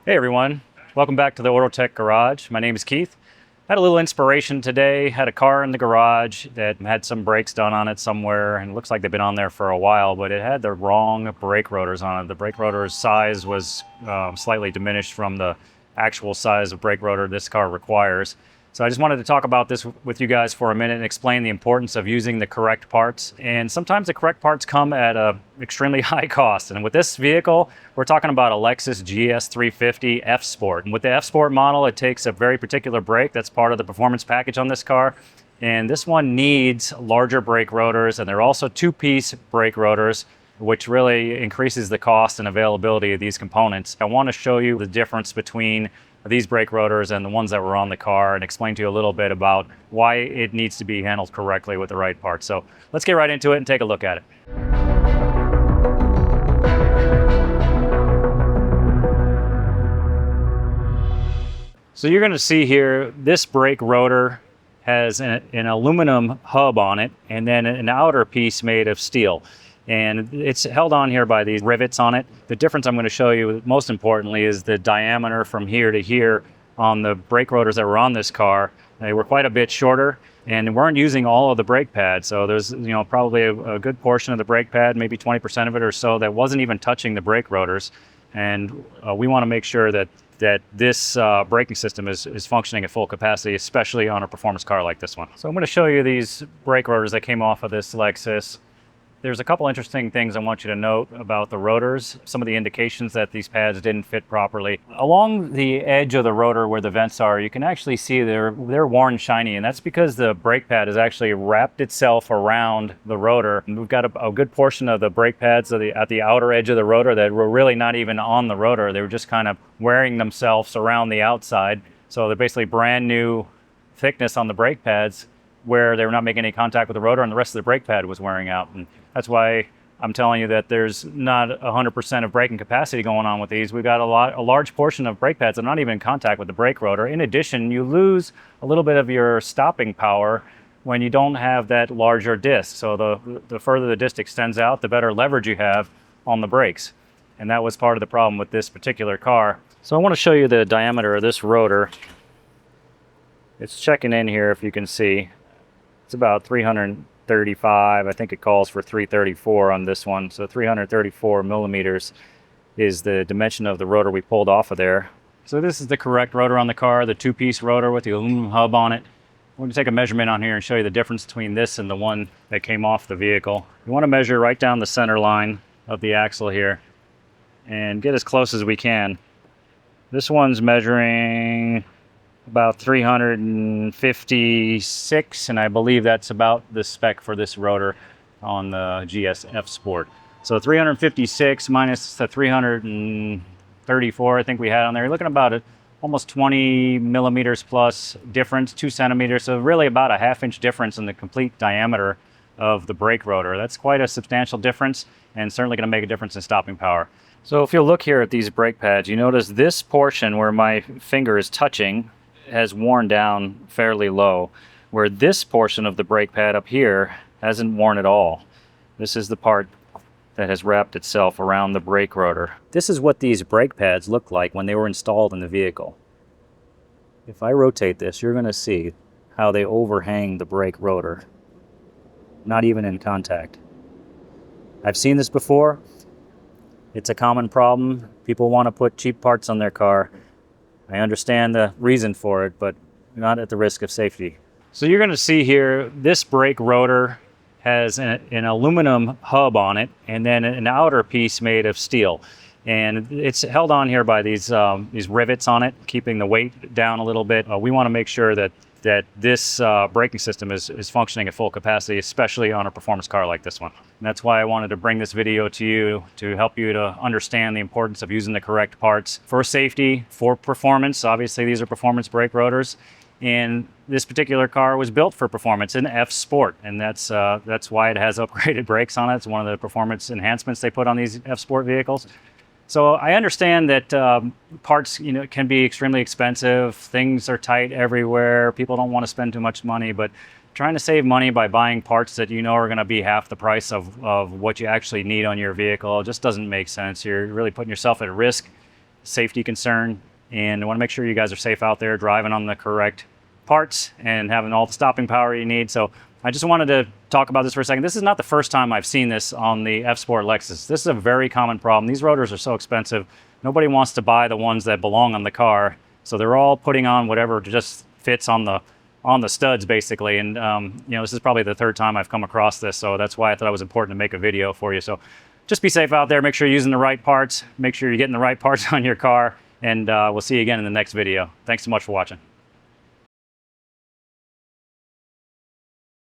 Hey everyone, welcome back to the Ortotech Garage. My name is Keith. Had a little inspiration today, had a car in the garage that had some brakes done on it somewhere, and it looks like they've been on there for a while, but it had the wrong brake rotors on it. The brake rotor's size was slightly diminished from the actual size of brake rotor this car requires. So I just wanted to talk about this with you guys for a minute and explain the importance of using the correct parts. And sometimes the correct parts come at an extremely high cost. And with this vehicle, we're talking about a Lexus GS350 F Sport. And with the F Sport model, it takes a very particular brake that's part of the performance package on this car. And this one needs larger brake rotors, and they're also two-piece brake rotors, which really increases the cost and availability of these components. I want to show you the difference between these brake rotors and the ones that were on the car and explain to you a little bit about why it needs to be handled correctly with the right parts. So let's get right into it and take a look at it. So you're going to see here, this brake rotor has an aluminum hub on it and then an outer piece made of steel. And it's held on here by these rivets on it. The difference I'm going to show you, most importantly, is the diameter from here to here on the brake rotors that were on this car. They were quite a bit shorter and weren't using all of the brake pads. So there's probably a good portion of the brake pad, maybe 20% of it or so, that wasn't even touching the brake rotors. And we want to make sure that this braking system is functioning at full capacity, especially on a performance car like this one. So I'm going to show you these brake rotors that came off of this Lexus. There's a couple interesting things I want you to note about the rotors, some of the indications that these pads didn't fit properly. Along the edge of the rotor where the vents are, you can actually see they're worn shiny, and that's because the brake pad has actually wrapped itself around the rotor. And we've got a good portion of the brake pads at the outer edge of the rotor that were really not even on the rotor. They were just kind of wearing themselves around the outside. So they're basically brand new thickness on the brake pads where they were not making any contact with the rotor, and the rest of the brake pad was wearing out. And that's why I'm telling you that there's not 100% of braking capacity going on with these. We've got a large portion of brake pads that are not even in contact with the brake rotor. In addition, you lose a little bit of your stopping power when you don't have that larger disc. So the further the disc extends out, the better leverage you have on the brakes. And that was part of the problem with this particular car. So I want to show you the diameter of this rotor. It's checking in here, if you can see. It's about 335. I think it calls for 334 on this one. So 334 millimeters is the dimension of the rotor we pulled off of there. So this is the correct rotor on the car, the two-piece rotor with the aluminum hub on it. I'm going to take a measurement on here and show you the difference between this and the one that came off the vehicle. You want to measure right down the center line of the axle here and get as close as we can. This one's measuring about 356, and I believe that's about the spec for this rotor on the GS F Sport. So 356 minus the 334 I think we had on there, you're looking about almost 20 millimeters plus difference, 2 centimeters, so really about a half-inch difference in the complete diameter of the brake rotor. That's quite a substantial difference and certainly going to make a difference in stopping power. So if you look here at these brake pads, you notice this portion where my finger is touching has worn down fairly low, where this portion of the brake pad up here hasn't worn at all. This is the part that has wrapped itself around the brake rotor. This is what these brake pads look like when they were installed in the vehicle. If I rotate this, you're going to see how they overhang the brake rotor, not even in contact. I've seen this before. It's a common problem. People want to put cheap parts on their car. I understand the reason for it, but not at the risk of safety. So you're going to see here, this brake rotor has an aluminum hub on it and then an outer piece made of steel. And it's held on here by these rivets on it, keeping the weight down a little bit. We want to make sure that this braking system is functioning at full capacity, especially on a performance car like this one. And that's why I wanted to bring this video to you to help you to understand the importance of using the correct parts for safety, for performance. Obviously, these are performance brake rotors, and this particular car was built for performance in F Sport, and that's why it has upgraded brakes on it. It's one of the performance enhancements they put on these F Sport vehicles. So I understand that parts, can be extremely expensive. Things are tight everywhere. People don't want to spend too much money, but trying to save money by buying parts that are going to be half the price of what you actually need on your vehicle just doesn't make sense. You're really putting yourself at risk safety concern, and I want to make sure you guys are safe out there, driving on the correct parts and having all the stopping power you need. So I just wanted to talk about this for a second. This is not the first time I've seen this on the F Sport Lexus. This is a very common problem. These rotors are so expensive. Nobody wants to buy the ones that belong on the car. So they're all putting on whatever just fits on the studs, basically. And you know, this is probably the third time I've come across this. So that's why I thought it was important to make a video for you. So just be safe out there. Make sure you're using the right parts. Make sure you're getting the right parts on your car. And we'll see you again in the next video. Thanks so much for watching.